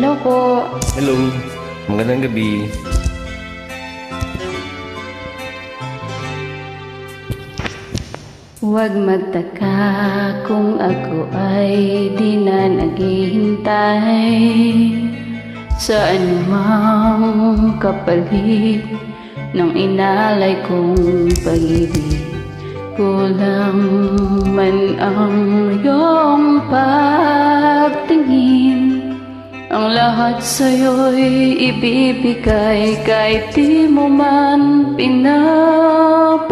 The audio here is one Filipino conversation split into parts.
Hello po. Hello, magandang gabi. Huwag magtaka kung ako ay di na naghihintay sa anumang kapalit ng inalay kong pag-ibig. Kulang man ang iyong pagtingin, ang lahat sa'yo'y ibibigay kahit di mo man pinapansin.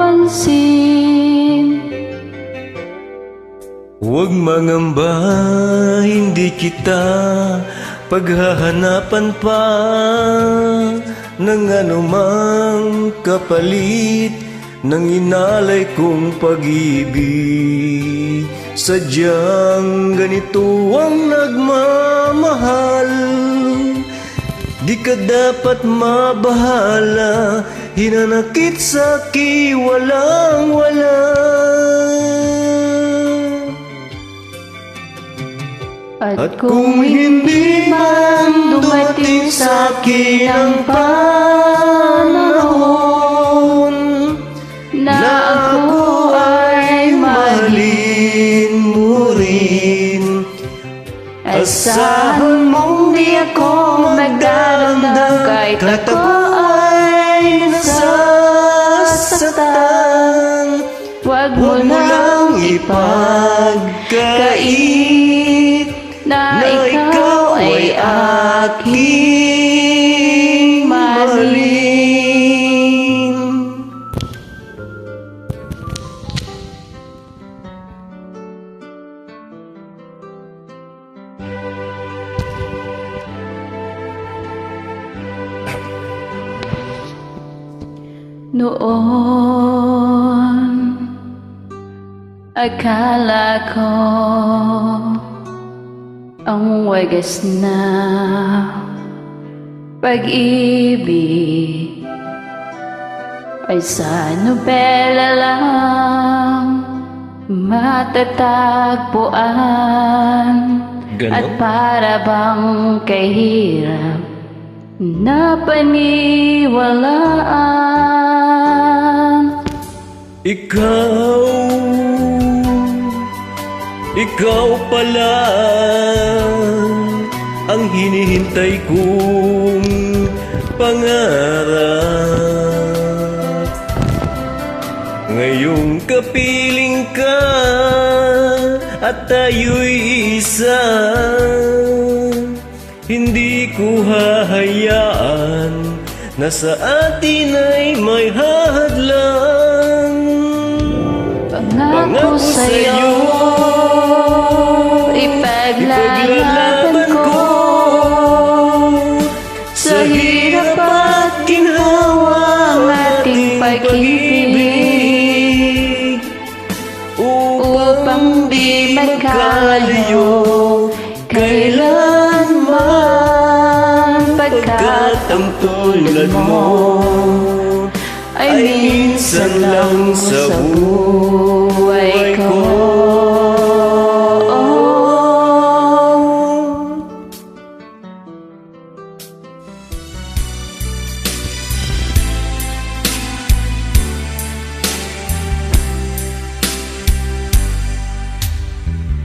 Huwag mangamba, hindi kita paghahanapan pa ng anumang kapalit ng inalay kong pag-ibig. Sadyang ganito ang nagmamahal, di ka dapat mabahala, hinanakit sa'ki walang-wala. At kung hindi man dumating sa'kin ang panahon na ako ay mahalin mo rin, asahan mong di ako magdaramdam kahit ako ay nasasaktan. Huwag mo lang ipagkait na ikaw ay aking mahalin. Noon, akala ko ang wagas na pag-ibig ay sa nobela lang matatagpuan. Ganon? At para bang kahirap na paniwalaan. Ikaw pala ang hinihintay kong pangarap. Ngayong kapiling ka at tayo'y isa, hindi ko hahayaan na sa atin ay may hadlang. Pangako sa'yo, ipaglalaban ko sa hirap at ginhawa ang ating pag-ibig, upang di magkalayo kailanman, pagkat ang tulad mo ay minsan lang sa buhay ko.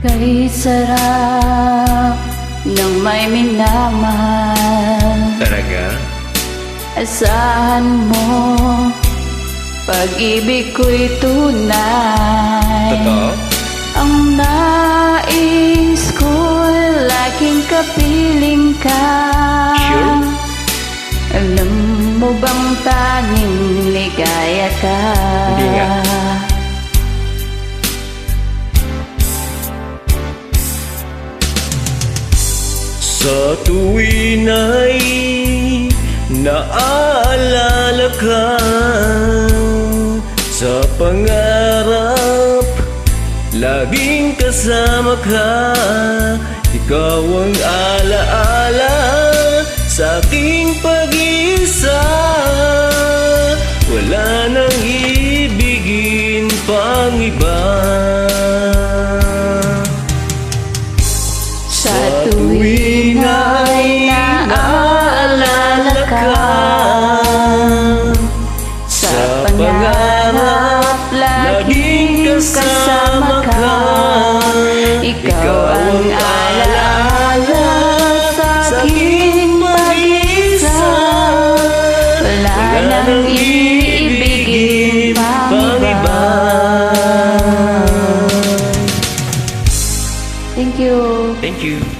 Kay sarap ng may minamahal, Talaga? asahan mo pag-ibig ko'y tunay. Totoo? Ang nais ko'y laging kapiling ka. Sure? Alam mo bang tanging ligaya ka? Hindi nga. Sa tuwin ay naaalala ka, sa pangarap laging kasama ka. Ikaw ang alaala sa aking pag-isa, wala nang ibigin pang iba. Sa tuwin ay ka. Sa pangarap, laging kasama ka. Ikaw ang alaala sa aking mag-isa. Wala nang iibigin pang iba. Pang iba. Thank you. Thank you.